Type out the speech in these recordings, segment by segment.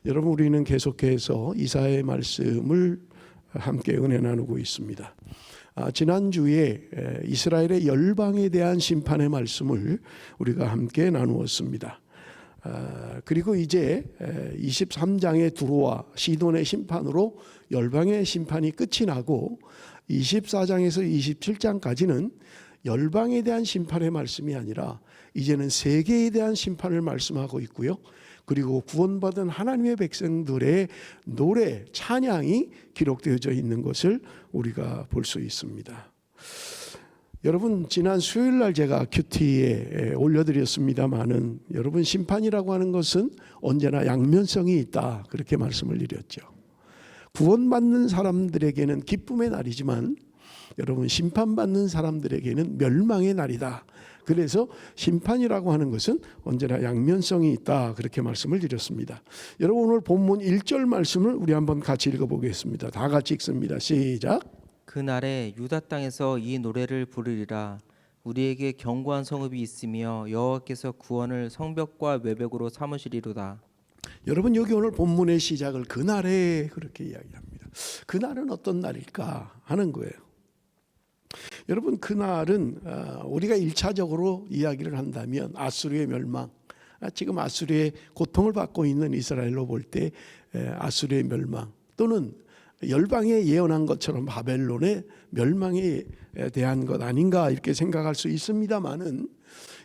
여러분, 우리는 계속해서 이사야의 말씀을 함께 은혜 나누고 있습니다. 지난주에 이스라엘의 열방에 대한 심판의 말씀을 우리가 함께 나누었습니다. 그리고 이제 23장의 두로와 시돈의 심판으로 열방의 심판이 끝이 나고 24장에서 27장까지는 열방에 대한 심판의 말씀이 아니라 이제는 세계에 대한 심판을 말씀하고 있고요. 그리고 구원받은 하나님의 백성들의 노래, 찬양이 기록되어져 있는 것을 우리가 볼 수 있습니다. 여러분, 지난 수요일 날 제가 큐티에 올려드렸습니다마는 여러분, 심판이라고 하는 것은 언제나 양면성이 있다, 그렇게 말씀을 드렸죠. 구원받는 사람들에게는 기쁨의 날이지만 여러분, 심판받는 사람들에게는 멸망의 날이다. 그래서 심판이라고 하는 것은 언제나 양면성이 있다, 그렇게 말씀을 드렸습니다. 여러분, 오늘 본문 1절 말씀을 우리 한번 같이 읽어보겠습니다. 다 같이 읽습니다. 시작. 그날에 유다 땅에서 이 노래를 부르리라. 우리에게 견고한 성읍이 있으며 여호와께서 구원을 성벽과 외벽으로 삼으시리로다. 여러분, 여기 오늘 본문의 시작을 그날에 그렇게 이야기합니다. 그날은 어떤 날일까 하는 거예요. 여러분, 그날은 우리가 1차적으로 이야기를 한다면 아수르의 멸망, 지금 아수르의 고통을 받고 있는 이스라엘로 볼 때 아수르의 멸망, 또는 열방에 예언한 것처럼 바벨론의 멸망에 대한 것 아닌가 이렇게 생각할 수 있습니다만은,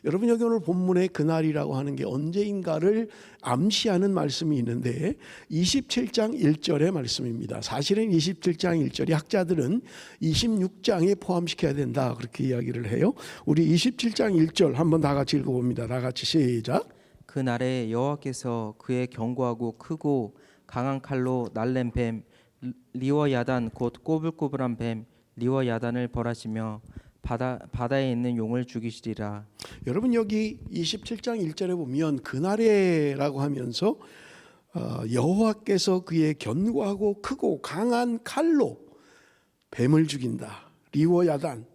여러분, 여기 오늘 본문의 그날이라고 하는 게 언제인가를 암시하는 말씀이 있는데 27장 1절의 말씀입니다. 사실은 27장 1절이 학자들은 26장에 포함시켜야 된다, 그렇게 이야기를 해요. 우리 27장 1절 한번 다 같이 읽어봅니다. 다 같이 시작. 그날에 여호와께서 그의 견고하고 크고 강한 칼로 날랜 뱀 리워야단 곧 꼬불꼬불한 뱀 리워야단을 벌하시며 바다에 있는 용을 죽이시리라. 여러분, 여기 27장 1절에 보면 그날에라고 하면서 여호와께서 그의 견고하고 크고 강한 칼로 뱀을 죽인다, 리워야단,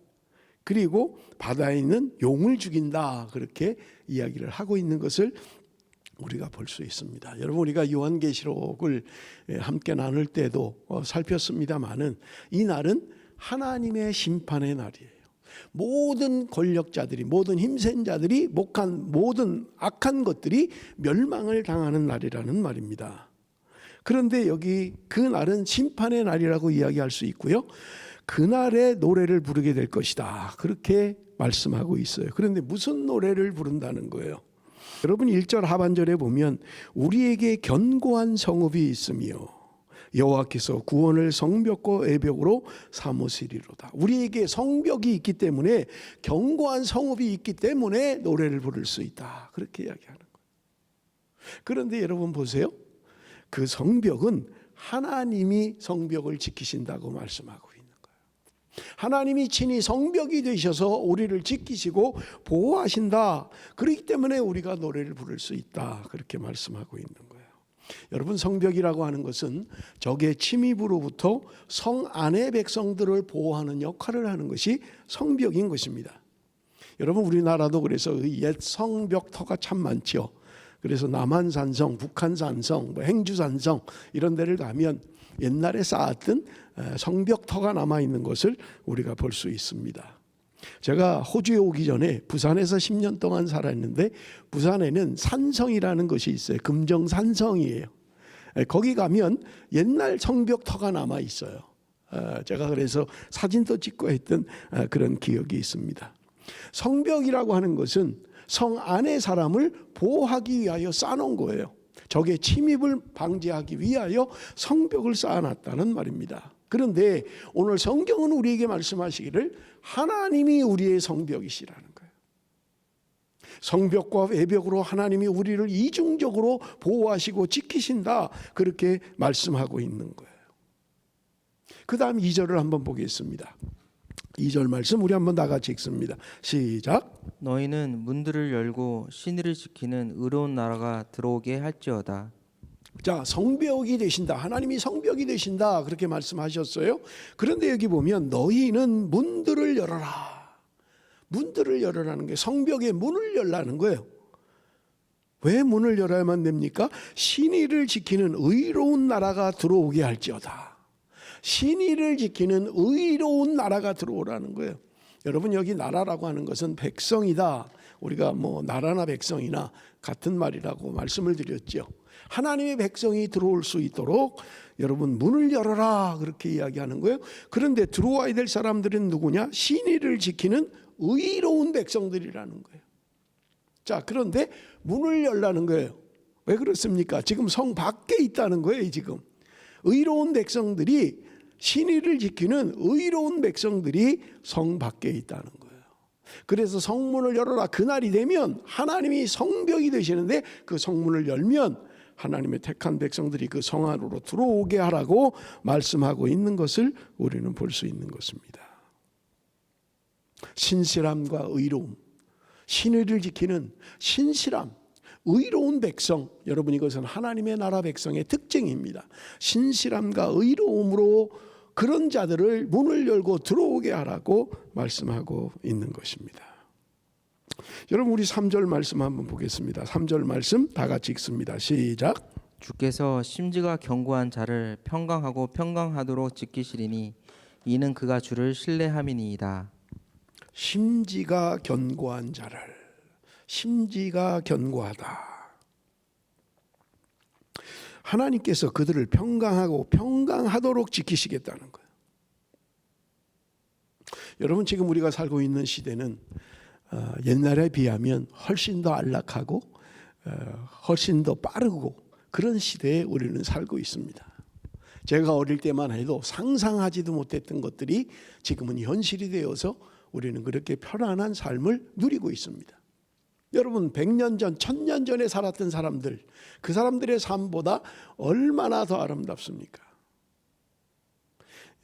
그리고 바다에 있는 용을 죽인다, 그렇게 이야기를 하고 있는 것을 우리가 볼 수 있습니다. 여러분, 우리가 요한계시록을 함께 나눌 때도 살폈습니다마는 이 날은 하나님의 심판의 날이에요. 모든 권력자들이, 모든 힘센 자들이, 모든 악한 것들이 멸망을 당하는 날이라는 말입니다. 그런데 여기 그 날은 심판의 날이라고 이야기할 수 있고요, 그날의 노래를 부르게 될 것이다, 그렇게 말씀하고 있어요. 그런데 무슨 노래를 부른다는 거예요? 여러분, 1절 하반절에 보면 우리에게 견고한 성읍이 있으며 여호와께서 구원을 성벽과 외벽으로 삼으시리로다. 우리에게 성벽이 있기 때문에, 견고한 성읍이 있기 때문에 노래를 부를 수 있다, 그렇게 이야기하는 거예요. 그런데 여러분 보세요. 그 성벽은 하나님이 성벽을 지키신다고 말씀하고 있는 거예요. 하나님이 친히 성벽이 되셔서 우리를 지키시고 보호하신다. 그렇기 때문에 우리가 노래를 부를 수 있다, 그렇게 말씀하고 있는 거예요. 여러분, 성벽이라고 하는 것은 적의 침입으로부터 성 안의 백성들을 보호하는 역할을 하는 것이 성벽인 것입니다. 여러분, 우리나라도 그래서 옛 성벽터가 참 많죠. 그래서 남한산성, 북한산성, 행주산성 이런 데를 가면 옛날에 쌓았던 성벽터가 남아있는 것을 우리가 볼 수 있습니다. 제가 호주에 오기 전에 부산에서 10년 동안 살았는데, 부산에는 산성이라는 것이 있어요. 금정산성이에요. 거기 가면 옛날 성벽터가 남아 있어요. 제가 그래서 사진도 찍고 했던 그런 기억이 있습니다. 성벽이라고 하는 것은 성 안의 사람을 보호하기 위하여 쌓아놓은 거예요. 적의 침입을 방지하기 위하여 성벽을 쌓아놨다는 말입니다. 그런데 오늘 성경은 우리에게 말씀하시기를 하나님이 우리의 성벽이시라는 거예요. 성벽과 외벽으로 하나님이 우리를 이중적으로 보호하시고 지키신다, 그렇게 말씀하고 있는 거예요. 그 다음 2절을 한번 보겠습니다. 2절 말씀 우리 한번 다 같이 읽습니다. 시작. 너희는 문들을 열고 신의를 지키는 의로운 나라가 들어오게 할지어다. 자, 성벽이 되신다, 하나님이 성벽이 되신다, 그렇게 말씀하셨어요. 그런데 여기 보면 너희는 문들을 열어라. 문들을 열어라는 게 성벽의 문을 열라는 거예요. 왜 문을 열어야만 됩니까? 신의를 지키는 의로운 나라가 들어오게 할지어다. 신의를 지키는 의로운 나라가 들어오라는 거예요. 여러분, 여기 나라라고 하는 것은 백성이다. 우리가 뭐 나라나 백성이나 같은 말이라고 말씀을 드렸죠. 하나님의 백성이 들어올 수 있도록 여러분 문을 열어라, 그렇게 이야기하는 거예요. 그런데 들어와야 될 사람들은 누구냐? 신의를 지키는 의로운 백성들이라는 거예요. 자, 그런데 문을 열라는 거예요. 왜 그렇습니까? 지금 성 밖에 있다는 거예요. 지금 의로운 백성들이, 신의를 지키는 의로운 백성들이 성 밖에 있다는 거예요. 그래서 성문을 열어라. 그날이 되면 하나님이 성벽이 되시는데 그 성문을 열면 하나님의 택한 백성들이 그 성 안으로 들어오게 하라고 말씀하고 있는 것을 우리는 볼 수 있는 것입니다. 신실함과 의로움, 신의를 지키는 신실함, 의로운 백성, 여러분, 이것은 하나님의 나라 백성의 특징입니다. 신실함과 의로움으로 그런 자들을 문을 열고 들어오게 하라고 말씀하고 있는 것입니다. 여러분, 우리 3절 말씀 한번 보겠습니다. 3절 말씀 다 같이 읽습니다. 시작. 주께서 심지가 견고한 자를 평강하고 평강하도록 지키시리니 이는 그가 주를 신뢰함이니이다. 심지가 견고한 자를, 심지가 견고하다. 하나님께서 그들을 평강하고 평강하도록 지키시겠다는 거예요. 여러분, 지금 우리가 살고 있는 시대는 옛날에 비하면 훨씬 더 안락하고 훨씬 더 빠르고 그런 시대에 우리는 살고 있습니다. 제가 어릴 때만 해도 상상하지도 못했던 것들이 지금은 현실이 되어서 우리는 그렇게 편안한 삶을 누리고 있습니다. 여러분, 100년 전, 1000년 전에 살았던 사람들, 그 사람들의 삶보다 얼마나 더 아름답습니까?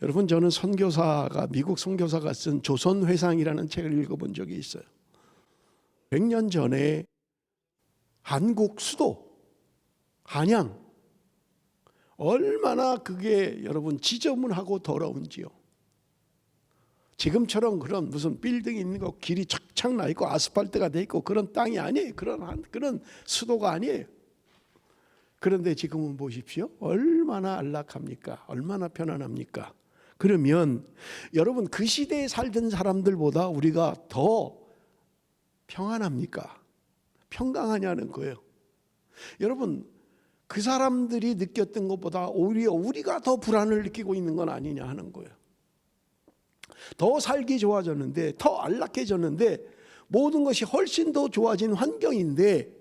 여러분, 저는 선교사가, 미국 선교사가 쓴 조선회상이라는 책을 읽어본 적이 있어요. 100년 전에 한국 수도 한양, 얼마나 그게 여러분 지저분하고 더러운지요. 지금처럼 그런 무슨 빌딩이 있는 거, 길이 착착 나 있고 아스팔트가 돼 있고 그런 땅이 아니에요. 그런 수도가 아니에요. 그런데 지금은 보십시오. 얼마나 안락합니까? 얼마나 편안합니까? 그러면 여러분, 그 시대에 살던 사람들보다 우리가 더 평안합니까? 평강하냐는 거예요. 여러분, 그 사람들이 느꼈던 것보다 오히려 우리가 더 불안을 느끼고 있는 건 아니냐 하는 거예요. 더 살기 좋아졌는데, 더 안락해졌는데, 모든 것이 훨씬 더 좋아진 환경인데,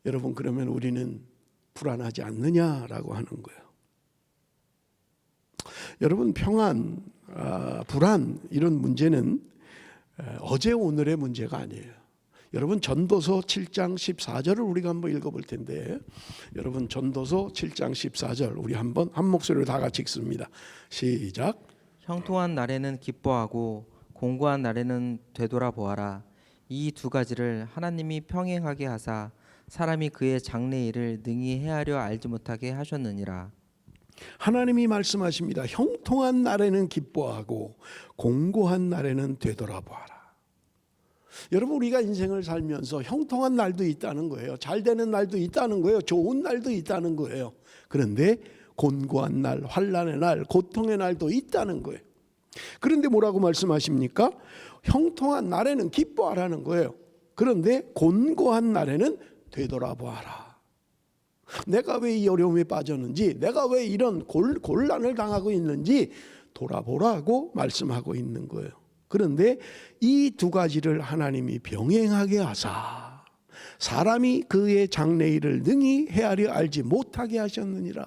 여러분, 그러면 우리는 불안하지 않느냐라고 하는 거예요. 여러분, 평안, 불안, 이런 문제는 어제 오늘의 문제가 아니에요. 여러분, 전도서 7장 14절을 우리가 한번 읽어볼 텐데, 여러분, 전도서 7장 14절 우리 한번 한 목소리로 다 같이 읽습니다. 시작. 형통한 날에는 기뻐하고 공고한 날에는 되돌아보아라. 이 두 가지를 하나님이 평행하게 하사 사람이 그의 장래일을 능히 헤아려 알지 못하게 하셨느니라. 하나님이 말씀하십니다. 형통한 날에는 기뻐하고 공고한 날에는 되돌아보아라. 여러분, 우리가 인생을 살면서 형통한 날도 있다는 거예요. 잘 되는 날도 있다는 거예요. 좋은 날도 있다는 거예요. 그런데 곤고한 날, 환난의 날, 고통의 날도 있다는 거예요. 그런데 뭐라고 말씀하십니까? 형통한 날에는 기뻐하라는 거예요. 그런데 곤고한 날에는 되돌아보아라. 내가 왜 이 어려움에 빠졌는지, 내가 왜 이런 곤란을 당하고 있는지 돌아보라고 말씀하고 있는 거예요. 그런데 이 두 가지를 하나님이 병행하게 하사 사람이 그의 장래일을 능히 헤아려 알지 못하게 하셨느니라.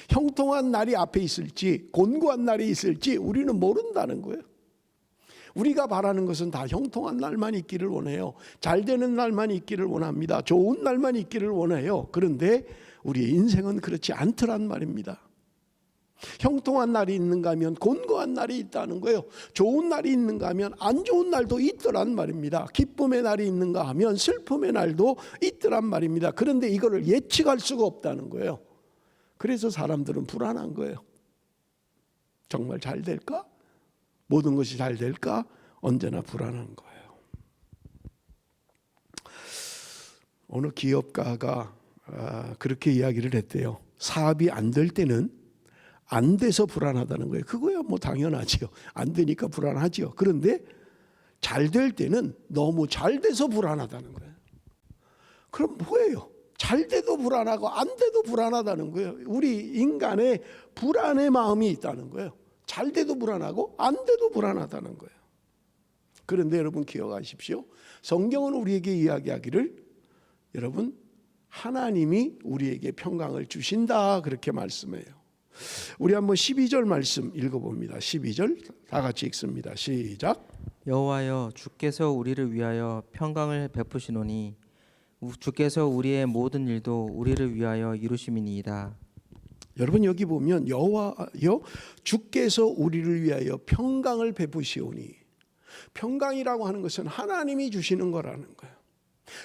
형통한 날이 앞에 있을지 곤고한 날이 있을지 우리는 모른다는 거예요. 우리가 바라는 것은 다 형통한 날만 있기를 원해요. 잘 되는 날만 있기를 원합니다. 좋은 날만 있기를 원해요. 그런데 우리의 인생은 그렇지 않더란 말입니다. 형통한 날이 있는가 하면 곤고한 날이 있다는 거예요. 좋은 날이 있는가 하면 안 좋은 날도 있더란 말입니다. 기쁨의 날이 있는가 하면 슬픔의 날도 있더란 말입니다. 그런데 이거를 예측할 수가 없다는 거예요. 그래서 사람들은 불안한 거예요. 정말 잘 될까? 모든 것이 잘 될까? 언제나 불안한 거예요. 어느 기업가가 그렇게 이야기를 했대요. 사업이 안 될 때는 안 돼서 불안하다는 거예요. 그거야 뭐 당연하지요. 안 되니까 불안하지요. 그런데 잘 될 때는 너무 잘 돼서 불안하다는 거예요. 그럼 뭐예요? 잘 돼도 불안하고 안 돼도 불안하다는 거예요. 우리 인간의 불안의 마음이 있다는 거예요. 잘 돼도 불안하고 안 돼도 불안하다는 거예요. 그런데 여러분 기억하십시오. 성경은 우리에게 이야기하기를 여러분 하나님이 우리에게 평강을 주신다 그렇게 말씀해요. 우리 한번 12절 말씀 읽어봅니다. 12절 다 같이 읽습니다. 시작. 여호와여 주께서 우리를 위하여 평강을 베푸시노니 주께서 우리의 모든 일도 우리를 위하여 이루심이니이다. 여러분 여기 보면 여호와여 주께서 우리를 위하여 평강을 베푸시오니, 평강이라고 하는 것은 하나님이 주시는 거라는 거예요.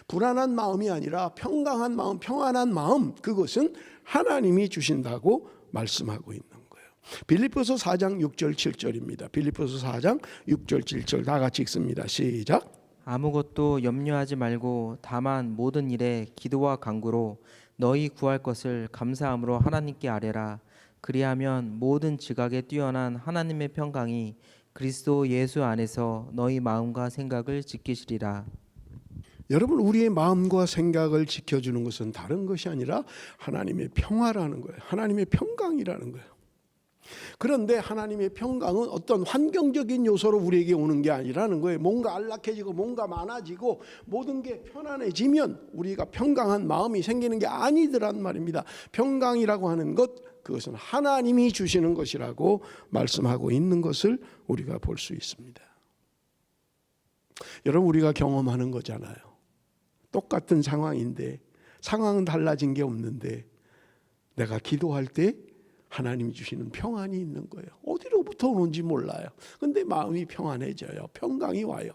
불안한 마음이 아니라 평강한 마음, 평안한 마음, 그것은 하나님이 주신다고 말씀하고 있는 거예요. 빌립보서 4장 6절 7절입니다. 빌립보서 4장 6절 7절 다 같이 읽습니다. 시작. 아무것도 염려하지 말고 다만 모든 일에 기도와 간구로 너희 구할 것을 감사함으로 하나님께 아뢰라. 그리하면 모든 지각에 뛰어난 하나님의 평강이 그리스도 예수 안에서 너희 마음과 생각을 지키시리라. 여러분 우리의 마음과 생각을 지켜주는 것은 다른 것이 아니라 하나님의 평화라는 거예요. 하나님의 평강이라는 거예요. 그런데 하나님의 평강은 어떤 환경적인 요소로 우리에게 오는 게 아니라는 거예요. 뭔가 안락해지고 뭔가 많아지고 모든 게 편안해지면 우리가 평강한 마음이 생기는 게 아니더란 말입니다. 평강이라고 하는 것, 그것은 하나님이 주시는 것이라고 말씀하고 있는 것을 우리가 볼 수 있습니다. 여러분 우리가 경험하는 거잖아요. 똑같은 상황인데 상황은 달라진 게 없는데 내가 기도할 때 하나님이 주시는 평안이 있는 거예요. 어디로부터 오는지 몰라요. 근데 마음이 평안해져요. 평강이 와요.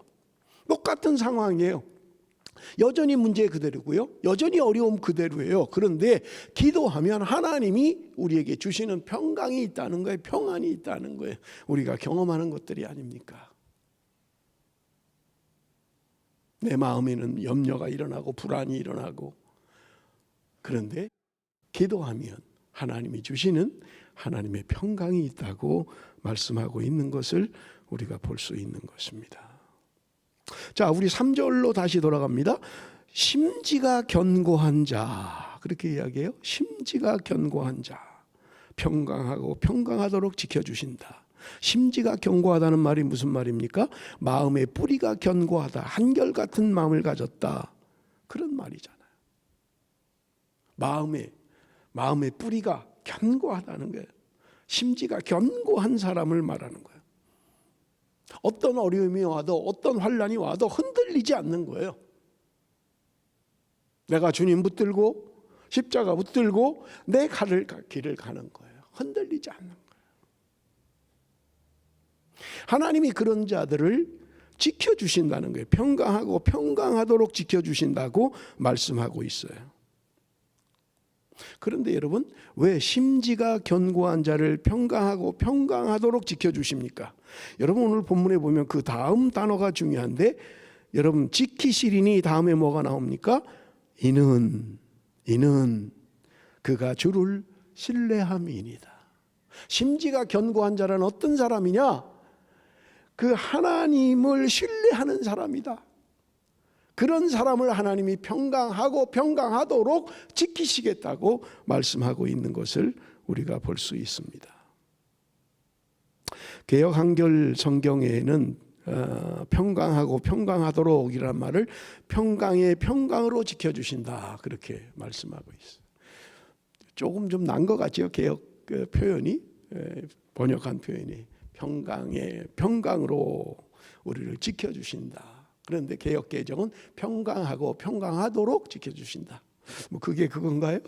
똑같은 상황이에요. 여전히 문제 그대로고요. 여전히 어려움 그대로예요. 그런데 기도하면 하나님이 우리에게 주시는 평강이 있다는 거예요. 평안이 있다는 거예요. 우리가 경험하는 것들이 아닙니까? 내 마음에는 염려가 일어나고 불안이 일어나고, 그런데 기도하면 하나님이 주시는 하나님의 평강이 있다고 말씀하고 있는 것을 우리가 볼 수 있는 것입니다. 자, 우리 3절로 다시 돌아갑니다. 심지가 견고한 자, 그렇게 이야기해요. 심지가 견고한 자, 평강하고 평강하도록 지켜주신다. 심지가 견고하다는 말이 무슨 말입니까? 마음의 뿌리가 견고하다, 한결같은 마음을 가졌다, 그런 말이잖아요. 마음의 뿌리가 견고하다는 거예요. 심지가 견고한 사람을 말하는 거예요. 어떤 어려움이 와도 어떤 환난이 와도 흔들리지 않는 거예요. 내가 주님 붙들고 십자가 붙들고 내 길을 가는 거예요. 흔들리지 않는 거예요. 하나님이 그런 자들을 지켜주신다는 거예요. 평강하고 평강하도록 지켜주신다고 말씀하고 있어요. 그런데 여러분, 왜 심지가 견고한 자를 평강하고 평강하도록 지켜주십니까? 여러분 오늘 본문에 보면 그 다음 단어가 중요한데, 여러분 지키시리니 다음에 뭐가 나옵니까? 이는 그가 주를 신뢰함이니이다. 심지가 견고한 자란 어떤 사람이냐? 그 하나님을 신뢰하는 사람이다. 그런 사람을 하나님이 평강하고 평강하도록 지키시겠다고 말씀하고 있는 것을 우리가 볼 수 있습니다. 개역 한글 성경에는 평강하고 평강하도록이란 말을 평강의 평강으로 지켜주신다, 그렇게 말씀하고 있어요. 조금 좀 난 것 같죠, 개역 표현이, 번역한 표현이. 평강의 평강으로 우리를 지켜주신다. 그런데 개역 개정은 평강하고 평강하도록 지켜주신다. 뭐 그게 그건가요?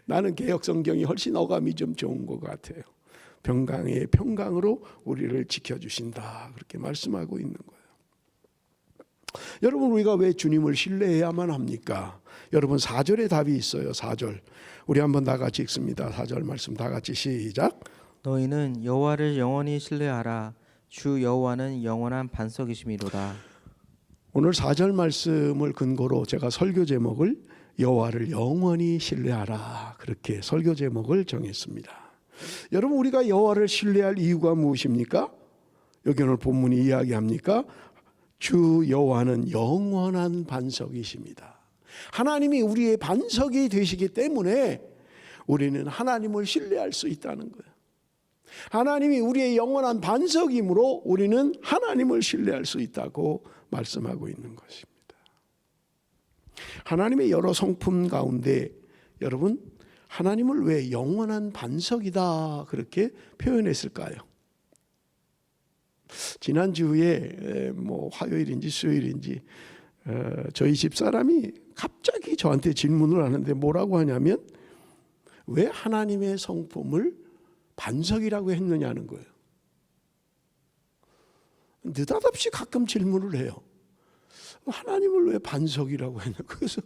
나는 개역 성경이 훨씬 어감이 좀 좋은 것 같아요. 평강의 평강으로 우리를 지켜주신다, 그렇게 말씀하고 있는 거예요. 여러분 우리가 왜 주님을 신뢰해야만 합니까? 여러분 4절에 답이 있어요. 4절 우리 한번 다 같이 읽습니다. 4절 말씀 다 같이 시작. 너희는 여호와를 영원히 신뢰하라. 주 여호와는 영원한 반석이심이로다. 오늘 4절 말씀을 근거로 제가 설교 제목을 여호와를 영원히 신뢰하라, 그렇게 설교 제목을 정했습니다. 여러분, 우리가 여호와를 신뢰할 이유가 무엇입니까? 여기 오늘 본문이 이야기합니까? 주 여호와는 영원한 반석이십니다. 하나님이 우리의 반석이 되시기 때문에 우리는 하나님을 신뢰할 수 있다는 거예요. 하나님이 우리의 영원한 반석이므로 우리는 하나님을 신뢰할 수 있다고 말씀하고 있는 것입니다. 하나님의 여러 성품 가운데 여러분, 하나님을 왜 영원한 반석이다 그렇게 표현했을까요? 지난주에 화요일인지 수요일인지 저희 집사람이 갑자기 저한테 질문을 하는데 뭐라고 하냐면 왜 하나님의 성품을 반석이라고 했느냐는 거예요. 느닷없이 가끔 질문을 해요. 하나님을 왜 반석이라고 했냐. 그래서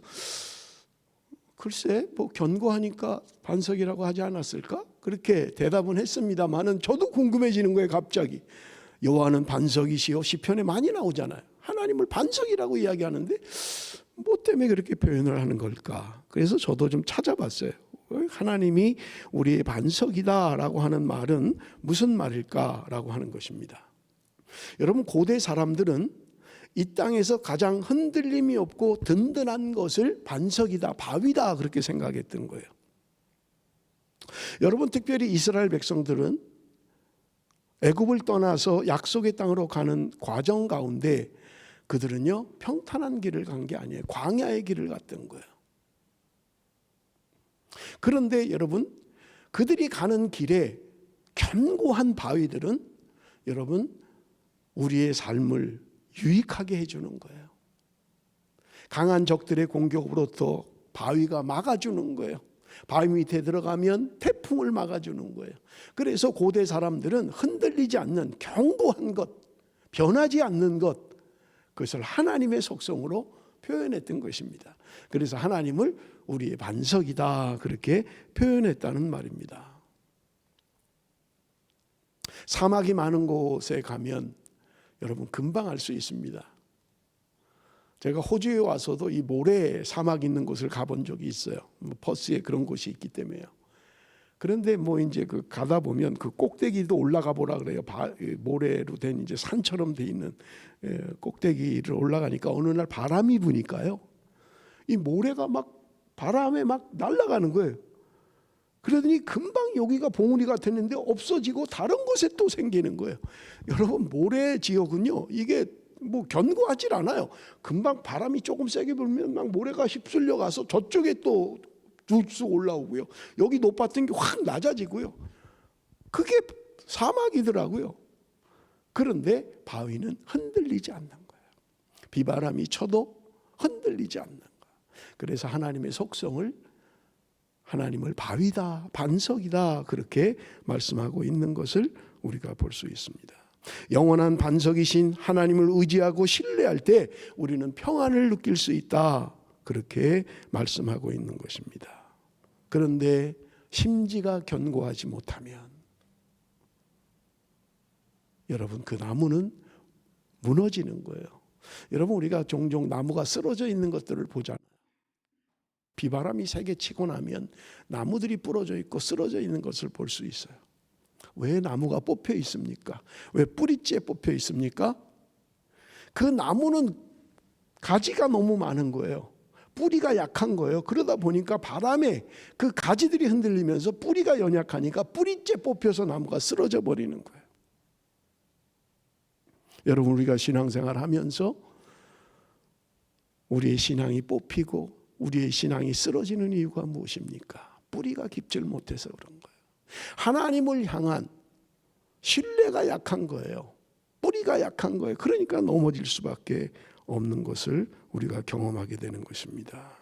글쎄 견고하니까 반석이라고 하지 않았을까? 그렇게 대답은 했습니다만은 저도 궁금해지는 거예요. 갑자기 여호와는 반석이시요, 시편에 많이 나오잖아요. 하나님을 반석이라고 이야기하는데 뭐 때문에 그렇게 표현을 하는 걸까? 그래서 저도 좀 찾아봤어요. 하나님이 우리의 반석이다라고 하는 말은 무슨 말일까라고 하는 것입니다. 여러분, 고대 사람들은 이 땅에서 가장 흔들림이 없고 든든한 것을 반석이다, 바위다 그렇게 생각했던 거예요. 여러분, 특별히 이스라엘 백성들은 애굽을 떠나서 약속의 땅으로 가는 과정 가운데 그들은요 평탄한 길을 간 게 아니에요. 광야의 길을 갔던 거예요. 그런데 여러분, 그들이 가는 길에 견고한 바위들은 여러분 우리의 삶을 유익하게 해주는 거예요. 강한 적들의 공격으로부터 바위가 막아주는 거예요. 바위 밑에 들어가면 태풍을 막아주는 거예요. 그래서 고대 사람들은 흔들리지 않는 견고한 것, 변하지 않는 것, 그것을 하나님의 속성으로 표현했던 것입니다. 그래서 하나님을 우리의 반석이다 그렇게 표현했다는 말입니다. 사막이 많은 곳에 가면 여러분 금방 알 수 있습니다. 제가 호주에 와서도 이 모래 사막 있는 곳을 가본 적이 있어요. 퍼스에 그런 곳이 있기 때문에요. 그런데 이제 가다 보면 그 꼭대기도 올라가 보라 그래요. 모래로 된 이제 산처럼 돼 있는 꼭대기를 올라가니까 어느 날 바람이 부니까요. 이 모래가 막 바람에 막 날아가는 거예요. 그러더니 금방 여기가 봉우리 같았는데 없어지고 다른 곳에 또 생기는 거예요. 여러분, 모래 지역은요 이게 견고하질 않아요. 금방 바람이 조금 세게 불면 막 모래가 휩쓸려 가서 저쪽에 또 쭉 올라오고요. 여기 높았던 게 확 낮아지고요. 그게 사막이더라고요. 그런데 바위는 흔들리지 않는 거예요. 비바람이 쳐도 흔들리지 않는 거예요. 그래서 하나님의 속성을 하나님을 바위다, 반석이다 그렇게 말씀하고 있는 것을 우리가 볼 수 있습니다. 영원한 반석이신 하나님을 의지하고 신뢰할 때 우리는 평안을 느낄 수 있다 그렇게 말씀하고 있는 것입니다. 그런데 심지가 견고하지 못하면 여러분 그 나무는 무너지는 거예요. 여러분, 우리가 종종 나무가 쓰러져 있는 것들을 보잖아요. 비바람이 세게 치고 나면 나무들이 부러져 있고 쓰러져 있는 것을 볼 수 있어요. 왜 나무가 뽑혀 있습니까? 왜 뿌리째 뽑혀 있습니까? 그 나무는 가지가 너무 많은 거예요. 뿌리가 약한 거예요. 그러다 보니까 바람에 그 가지들이 흔들리면서 뿌리가 연약하니까 뿌리째 뽑혀서 나무가 쓰러져 버리는 거예요. 여러분, 우리가 신앙생활 하면서 우리의 신앙이 뽑히고 우리의 신앙이 쓰러지는 이유가 무엇입니까? 뿌리가 깊질 못해서 그런 거예요. 하나님을 향한 신뢰가 약한 거예요. 뿌리가 약한 거예요. 그러니까 넘어질 수밖에 없는 것을 우리가 경험하게 되는 것입니다.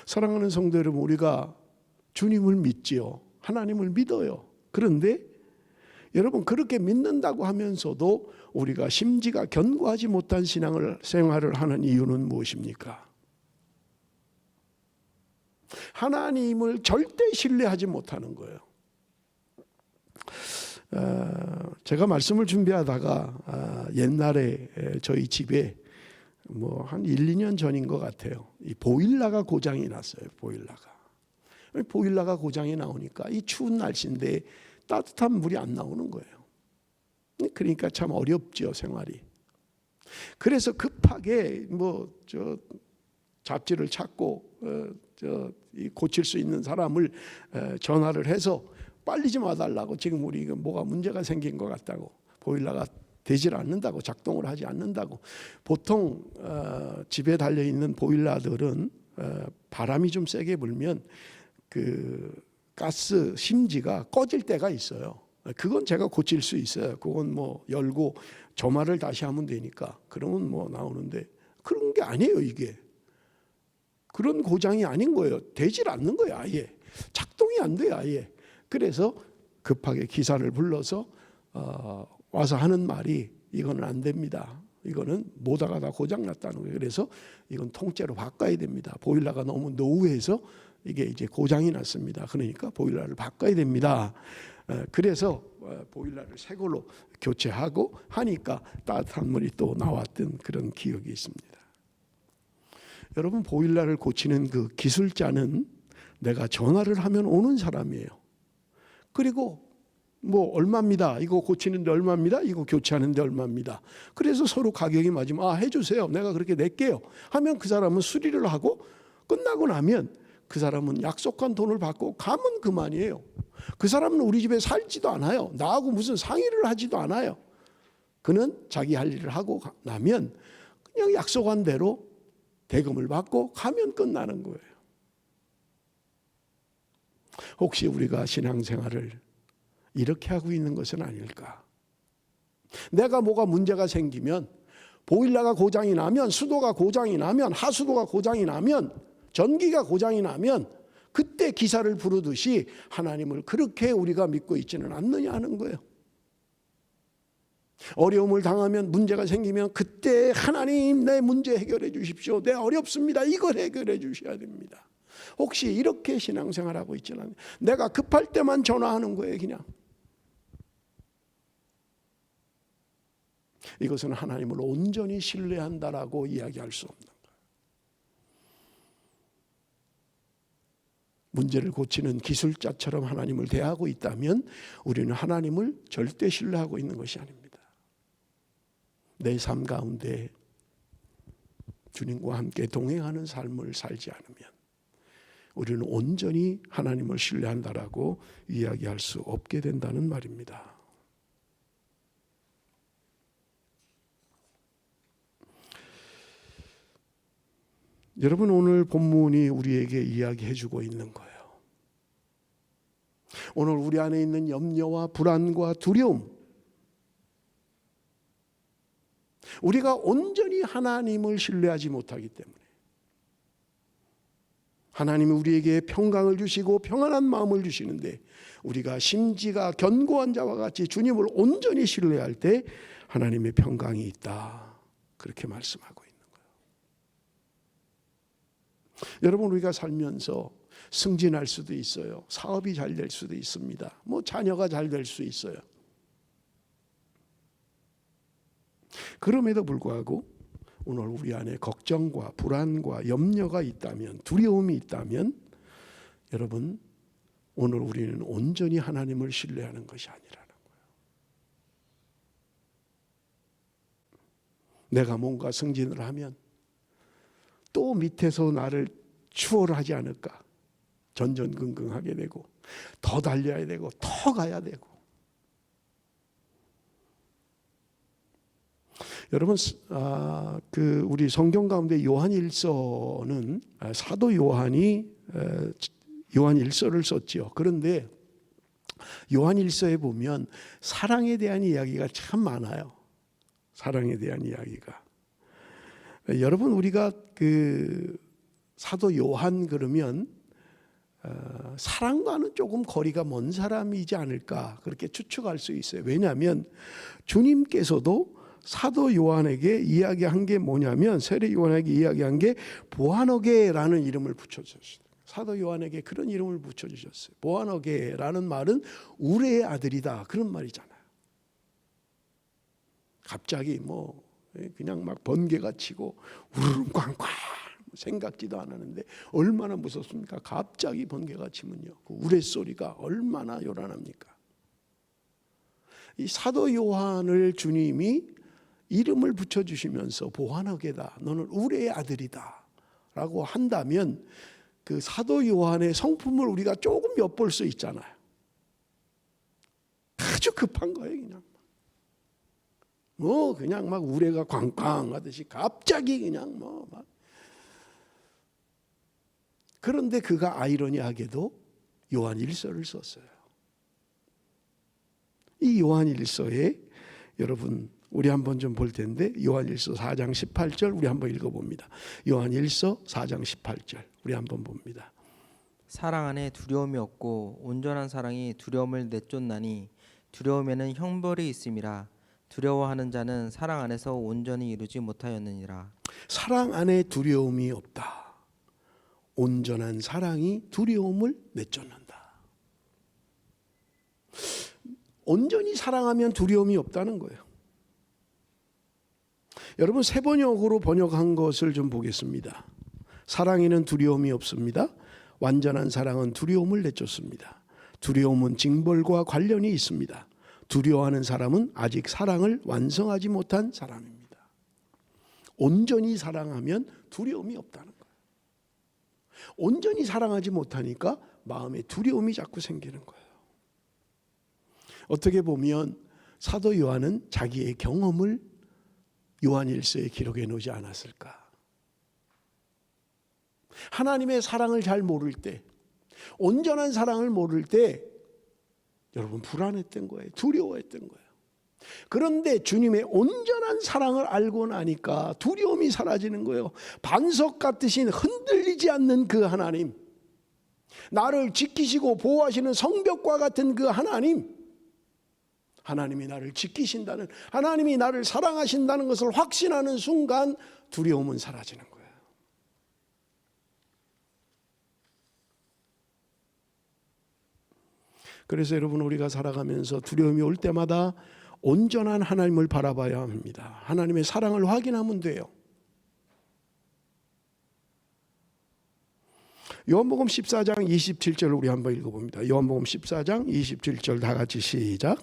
사랑하는 성도 여러분, 우리가 주님을 믿지요. 하나님을 믿어요. 그런데 여러분, 그렇게 믿는다고 하면서도 우리가 심지가 견고하지 못한 생활을 하는 이유는 무엇입니까? 하나님을 절대 신뢰하지 못하는 거예요. 제가 말씀을 준비하다가 옛날에 저희 집에 뭐 한 1, 2년 전인 것 같아요. 이 보일러가 고장이 났어요. 보일러가 고장이 나오니까 이 추운 날씨인데 따뜻한 물이 안 나오는 거예요. 그러니까 참 어렵죠, 생활이. 그래서 급하게 뭐 저 잡지를 찾고 고칠 수 있는 사람을 전화를 해서 빨리 좀 와달라고. 지금 우리 뭐가 문제가 생긴 것 같다고. 보일러가 되질 않는다고, 작동을 하지 않는다고. 보통 집에 달려 있는 보일러들은 바람이 좀 세게 불면 그 가스 심지가 꺼질 때가 있어요. 그건 제가 고칠 수 있어요. 그건 뭐 열고 점화를 다시 하면 되니까. 그러면 뭐 나오는데 그런 게 아니에요, 이게. 그런 고장이 아닌 거예요. 되질 않는 거예요, 아예. 작동이 안 돼요, 아예. 그래서 급하게 기사를 불러서 와서 하는 말이 이거는 안 됩니다. 이거는 모다가 다 고장났다는 거예요. 그래서 이건 통째로 바꿔야 됩니다. 보일러가 너무 노후해서 이게 이제 고장이 났습니다. 그러니까 보일러를 바꿔야 됩니다. 그래서 보일러를 새 걸로 교체하고 하니까 따뜻한 물이 또 나왔던 그런 기억이 있습니다. 여러분, 보일러를 고치는 그 기술자는 내가 전화를 하면 오는 사람이에요. 그리고 뭐 얼마입니다. 이거 고치는데 얼마입니다. 이거 교체하는데 얼마입니다. 그래서 서로 가격이 맞으면 해주세요. 내가 그렇게 낼게요. 하면 그 사람은 수리를 하고 끝나고 나면 그 사람은 약속한 돈을 받고 가면 그만이에요. 그 사람은 우리 집에 살지도 않아요. 나하고 무슨 상의를 하지도 않아요. 그는 자기 할 일을 하고 나면 그냥 약속한 대로 대금을 받고 가면 끝나는 거예요. 혹시 우리가 신앙생활을 이렇게 하고 있는 것은 아닐까? 내가 뭐가 문제가 생기면, 보일러가 고장이 나면, 수도가 고장이 나면, 하수도가 고장이 나면, 전기가 고장이 나면 그때 기사를 부르듯이 하나님을 그렇게 우리가 믿고 있지는 않느냐 하는 거예요. 어려움을 당하면, 문제가 생기면 그때 하나님 내 문제 해결해 주십시오. 내 어렵습니다. 이걸 해결해 주셔야 됩니다. 혹시 이렇게 신앙생활하고 있지는 않아요. 내가 급할 때만 전화하는 거예요, 그냥. 이것은 하나님을 온전히 신뢰한다라고 이야기할 수 없는 거예요. 문제를 고치는 기술자처럼 하나님을 대하고 있다면 우리는 하나님을 절대 신뢰하고 있는 것이 아닙니다. 내 삶 가운데 주님과 함께 동행하는 삶을 살지 않으면 우리는 온전히 하나님을 신뢰한다라고 이야기할 수 없게 된다는 말입니다. 여러분, 오늘 본문이 우리에게 이야기해 주고 있는 거예요. 오늘 우리 안에 있는 염려와 불안과 두려움, 우리가 온전히 하나님을 신뢰하지 못하기 때문에, 하나님이 우리에게 평강을 주시고 평안한 마음을 주시는데 우리가 심지가 견고한 자와 같이 주님을 온전히 신뢰할 때 하나님의 평강이 있다, 그렇게 말씀하고 있는 거예요. 여러분, 우리가 살면서 승진할 수도 있어요. 사업이 잘 될 수도 있습니다. 뭐 자녀가 잘 될 수 있어요. 그럼에도 불구하고 오늘 우리 안에 걱정과 불안과 염려가 있다면, 두려움이 있다면, 여러분, 오늘 우리는 온전히 하나님을 신뢰하는 것이 아니라는 거예요. 내가 뭔가 승진을 하면 또 밑에서 나를 추월하지 않을까, 전전긍긍하게 되고 더 달려야 되고 더 가야 되고. 여러분, 우리 성경 가운데 요한일서는 사도 요한이 요한일서를 썼지요. 그런데 요한일서에 보면 사랑에 대한 이야기가 참 많아요. 사랑에 대한 이야기가. 여러분, 우리가 그 사도 요한 그러면 사랑과는 조금 거리가 먼 사람이지 않을까, 그렇게 추측할 수 있어요. 왜냐하면 주님께서도 사도 요한에게 이야기한 게 뭐냐면, 세례 요한에게 이야기한 게 보아너게라는 이름을 붙여줬어요. 사도 요한에게 그런 이름을 붙여주셨어요. 보아너게라는 말은 우레의 아들이다, 그런 말이잖아요. 갑자기 뭐 그냥 막 번개가 치고 우르릉 꽝꽝 생각지도 않았는데 얼마나 무섭습니까? 갑자기 번개가 치면요, 그 우레소리가 얼마나 요란합니까? 이 사도 요한을 주님이 이름을 붙여주시면서 보아너게다, 너는 우레의 아들이다 라고 한다면 그 사도 요한의 성품을 우리가 조금 엿볼 수 있잖아요. 아주 급한 거예요. 그냥 막 우레가 꽝꽝 하듯이 갑자기 그냥 막. 그런데 그가 아이러니하게도 요한 1서를 썼어요. 이 요한 1서에 여러분 우리 한번 좀 볼 텐데, 요한 1서 4장 18절 우리 한번 읽어봅니다. 요한 1서 4장 18절 우리 한번 봅니다. 사랑 안에 두려움이 없고 온전한 사랑이 두려움을 내쫓나니 두려움에는 형벌이 있음이라. 두려워하는 자는 사랑 안에서 온전히 이루지 못하였느니라. 사랑 안에 두려움이 없다. 온전한 사랑이 두려움을 내쫓는다. 온전히 사랑하면 두려움이 없다는 거예요. 여러분 세번역으로 번역한 것을 좀 보겠습니다. 사랑에는 두려움이 없습니다. 완전한 사랑은 두려움을 내쫓습니다. 두려움은 징벌과 관련이 있습니다. 두려워하는 사람은 아직 사랑을 완성하지 못한 사람입니다. 온전히 사랑하면 두려움이 없다는 거예요. 온전히 사랑하지 못하니까 마음에 두려움이 자꾸 생기는 거예요. 어떻게 보면 사도 요한은 자기의 경험을 요한 1서에 기록해 놓지 않았을까? 하나님의 사랑을 잘 모를 때, 온전한 사랑을 모를 때 여러분 불안했던 거예요. 두려워했던 거예요. 그런데 주님의 온전한 사랑을 알고 나니까 두려움이 사라지는 거예요. 반석 같으신 흔들리지 않는 그 하나님, 나를 지키시고 보호하시는 성벽과 같은 그 하나님, 하나님이 나를 지키신다는, 하나님이 나를 사랑하신다는 것을 확신하는 순간 두려움은 사라지는 거예요. 그래서 여러분 우리가 살아가면서 두려움이 올 때마다 온전한 하나님을 바라봐야 합니다. 하나님의 사랑을 확인하면 돼요. 요한복음 14장 27절 우리 한번 읽어봅니다. 요한복음 14장 27절 다 같이 시작.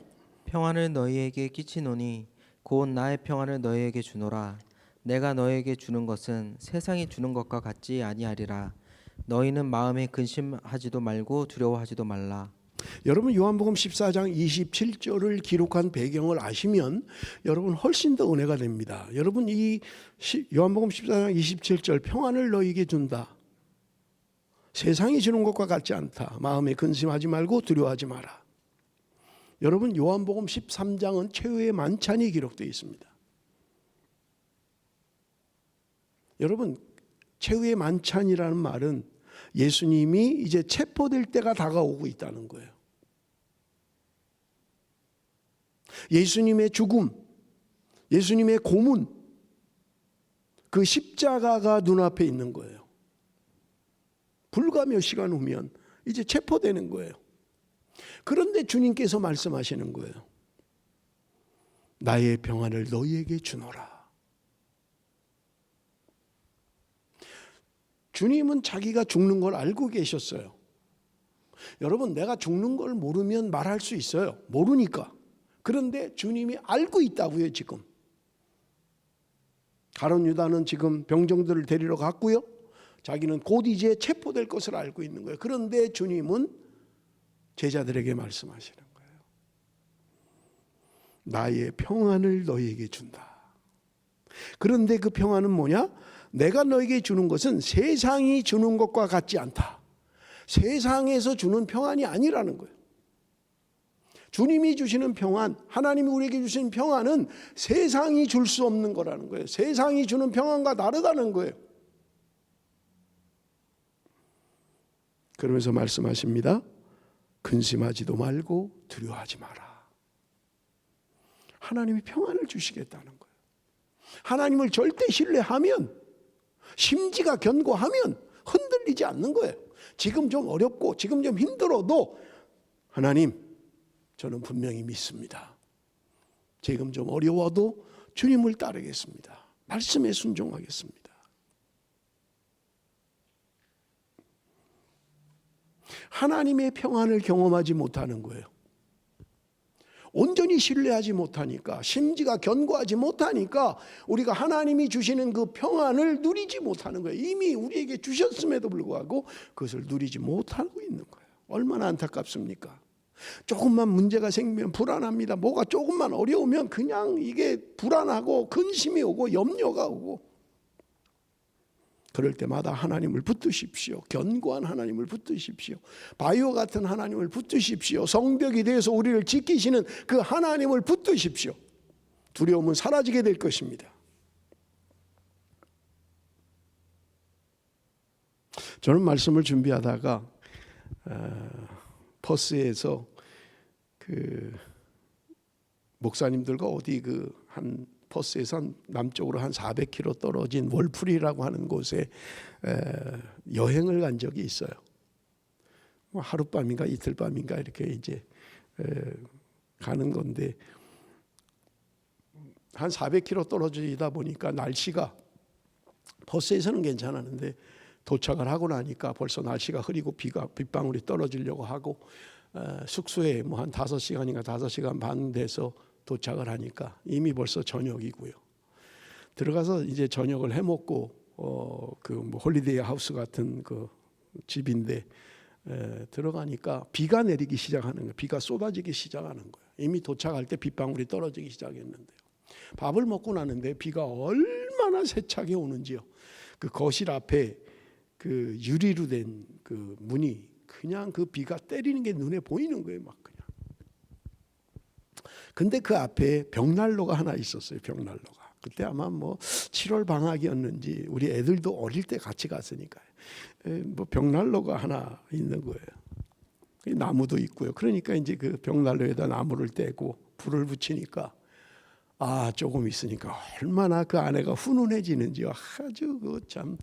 평안을 너희에게 끼치노니 곧 나의 평안을 너희에게 주노라. 내가 너희에게 주는 것은 세상이 주는 것과 같지 아니하리라. 너희는 마음에 근심하지도 말고 두려워하지도 말라. 여러분 요한복음 14장 27절을 기록한 배경을 아시면 여러분 훨씬 더 은혜가 됩니다. 여러분 이 요한복음 14장 27절 평안을 너희에게 준다. 세상이 주는 것과 같지 않다. 마음에 근심하지 말고 두려워하지 마라. 여러분 요한복음 13장은 최후의 만찬이 기록되어 있습니다. 여러분 최후의 만찬이라는 말은 예수님이 이제 체포될 때가 다가오고 있다는 거예요. 예수님의 죽음, 예수님의 고문, 그 십자가가 눈앞에 있는 거예요. 불과 몇 시간 후면 이제 체포되는 거예요. 그런데 주님께서 말씀하시는 거예요. 나의 평안을 너희에게 주노라. 주님은 자기가 죽는 걸 알고 계셨어요. 여러분 내가 죽는 걸 모르면 말할 수 있어요. 모르니까. 그런데 주님이 알고 있다고요. 지금 가룟 유다는 지금 병정들을 데리러 갔고요. 자기는 곧 이제 체포될 것을 알고 있는 거예요. 그런데 주님은 제자들에게 말씀하시는 거예요. 나의 평안을 너희에게 준다. 그런데 그 평안은 뭐냐? 내가 너에게 주는 것은 세상이 주는 것과 같지 않다. 세상에서 주는 평안이 아니라는 거예요. 주님이 주시는 평안, 하나님이 우리에게 주신 평안은 세상이 줄 수 없는 거라는 거예요. 세상이 주는 평안과 다르다는 거예요. 그러면서 말씀하십니다. 근심하지도 말고 두려워하지 마라. 하나님이 평안을 주시겠다는 거예요. 하나님을 절대 신뢰하면, 심지가 견고하면 흔들리지 않는 거예요. 지금 좀 어렵고 지금 좀 힘들어도 하나님, 저는 분명히 믿습니다. 지금 좀 어려워도 주님을 따르겠습니다. 말씀에 순종하겠습니다. 하나님의 평안을 경험하지 못하는 거예요. 온전히 신뢰하지 못하니까, 심지가 견고하지 못하니까 우리가 하나님이 주시는 그 평안을 누리지 못하는 거예요. 이미 우리에게 주셨음에도 불구하고 그것을 누리지 못하고 있는 거예요. 얼마나 안타깝습니까? 조금만 문제가 생기면 불안합니다. 뭐가 조금만 어려우면 그냥 이게 불안하고 근심이 오고 염려가 오고, 그럴 때마다 하나님을 붙드십시오. 견고한 하나님을 붙드십시오. 바위와 같은 하나님을 붙드십시오. 성벽이 되어서 우리를 지키시는 그 하나님을 붙드십시오. 두려움은 사라지게 될 것입니다. 저는 말씀을 준비하다가 퍼스에서 그 목사님들과 어디 한 퍼스에서 남쪽으로 한 400km 떨어진 월프리라고 하는 곳에 여행을 간 적이 있어요. 하룻밤인가 이틀밤인가 이렇게 이제 가는 건데, 한 400km 떨어지다 보니까 날씨가 버스에서는 괜찮았는데 도착을 하고 나니까 벌써 날씨가 흐리고 빗방울이 떨어지려고 하고, 숙소에 뭐 한 5시간인가 5시간 반 돼서 도착을 하니까 이미 벌써 저녁이고요. 들어가서 이제 저녁을 해 먹고 뭐 홀리데이 하우스 같은 그 집인데 들어가니까 비가 내리기 시작하는 거예요. 비가 쏟아지기 시작하는 거예요. 이미 도착할 때 빗방울이 떨어지기 시작했는데요. 밥을 먹고 나는데 비가 얼마나 세차게 오는지요. 그 거실 앞에 그 유리로 된 그 문이 그냥 그 비가 때리는 게 눈에 보이는 거예요. 막 그냥. 근데 그 앞에 벽난로가 하나 있었어요. 벽난로가. 그때 아마 뭐 7월 방학이었는지 우리 애들도 어릴 때 같이 갔으니까요. 뭐 벽난로가 하나 있는 거예요. 나무도 있고요. 그러니까 이제 그 벽난로에다 나무를 떼고 불을 붙이니까 조금 있으니까 얼마나 그 안에가 훈훈해지는지요. 아주 참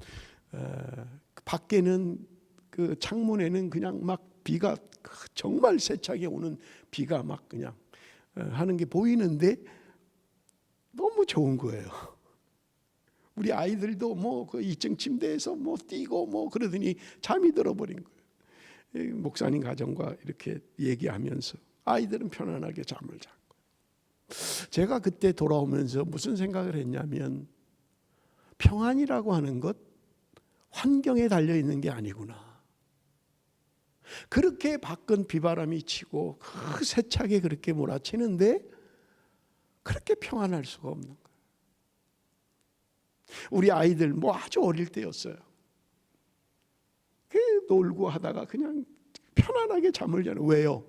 밖에는 그 창문에는 그냥 막 비가 정말 세차게 오는 비가 막 그냥 하는 게 보이는데 너무 좋은 거예요. 우리 아이들도 뭐 그 2층 침대에서 뭐 뛰고 뭐 그러더니 잠이 들어버린 거예요. 목사님 가정과 이렇게 얘기하면서 아이들은 편안하게 잠을 자고. 제가 그때 돌아오면서 무슨 생각을 했냐면, 평안이라고 하는 것 환경에 달려 있는 게 아니구나. 그렇게 밖은 비바람이 치고 그 세차게 그렇게 몰아치는데 그렇게 평안할 수가 없는 거예요. 우리 아이들 뭐 아주 어릴 때였어요. 놀고 하다가 그냥 편안하게 잠을 자는. 왜요?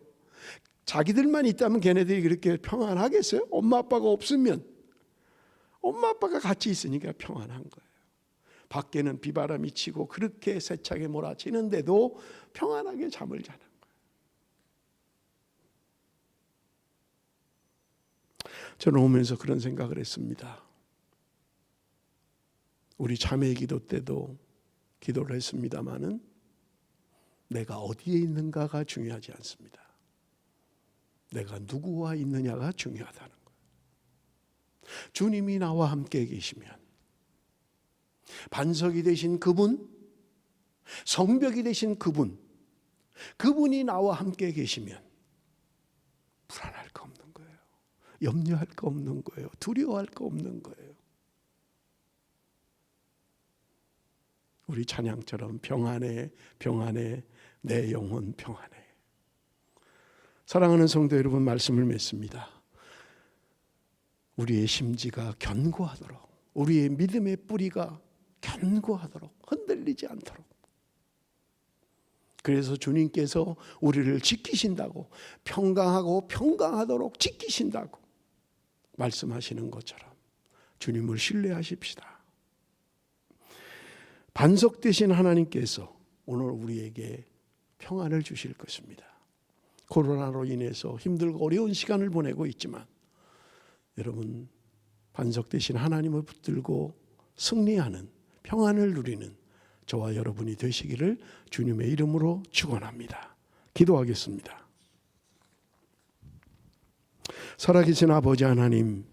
자기들만 있다면 걔네들이 그렇게 평안하겠어요? 엄마 아빠가 없으면. 엄마 아빠가 같이 있으니까 평안한 거예요. 밖에는 비바람이 치고 그렇게 세차게 몰아치는데도 평안하게 잠을 자는 거예요. 저는 오면서 그런 생각을 했습니다. 우리 자매 기도 때도 기도를 했습니다마는 내가 어디에 있는가가 중요하지 않습니다. 내가 누구와 있느냐가 중요하다는 거예요. 주님이 나와 함께 계시면, 반석이 되신 그분, 성벽이 되신 그분이 나와 함께 계시면 불안할 거 없는 거예요. 염려할 거 없는 거예요. 두려워할 거 없는 거예요. 우리 찬양처럼 평안해, 평안해, 내 영혼 평안해. 사랑하는 성도 여러분, 말씀을 맺습니다. 우리의 심지가 견고하도록, 우리의 믿음의 뿌리가 견고하도록, 흔들리지 않도록. 그래서 주님께서 우리를 지키신다고, 평강하고 평강하도록 지키신다고 말씀하시는 것처럼 주님을 신뢰하십시다. 반석 되신 하나님께서 오늘 우리에게 평안을 주실 것입니다. 코로나로 인해서 힘들고 어려운 시간을 보내고 있지만 여러분, 반석 되신 하나님을 붙들고 승리하는, 평안을 누리는 저와 여러분이 되시기를 주님의 이름으로 축원합니다. 기도하겠습니다. 살아계신 아버지 하나님,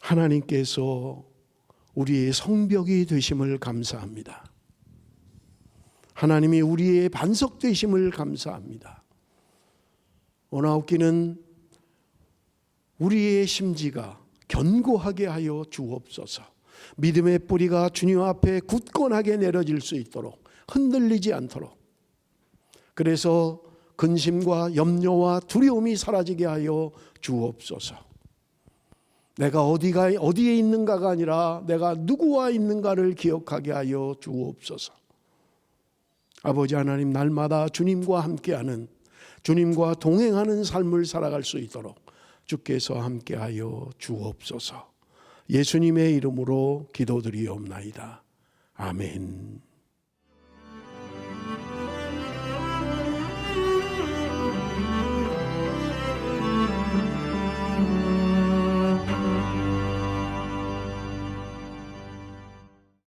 하나님께서 우리의 성벽이 되심을 감사합니다. 하나님이 우리의 반석 되심을 감사합니다. 오나옵기는 우리의 심지가 견고하게 하여 주옵소서. 믿음의 뿌리가 주님 앞에 굳건하게 내려질 수 있도록, 흔들리지 않도록, 그래서 근심과 염려와 두려움이 사라지게 하여 주옵소서. 내가 어디에 있는가가 아니라 내가 누구와 있는가를 기억하게 하여 주옵소서. 아버지 하나님, 날마다 주님과 함께하는, 주님과 동행하는 삶을 살아갈 수 있도록 주께서 함께하여 주옵소서. 예수님의 이름으로 기도드리옵나이다. 아멘.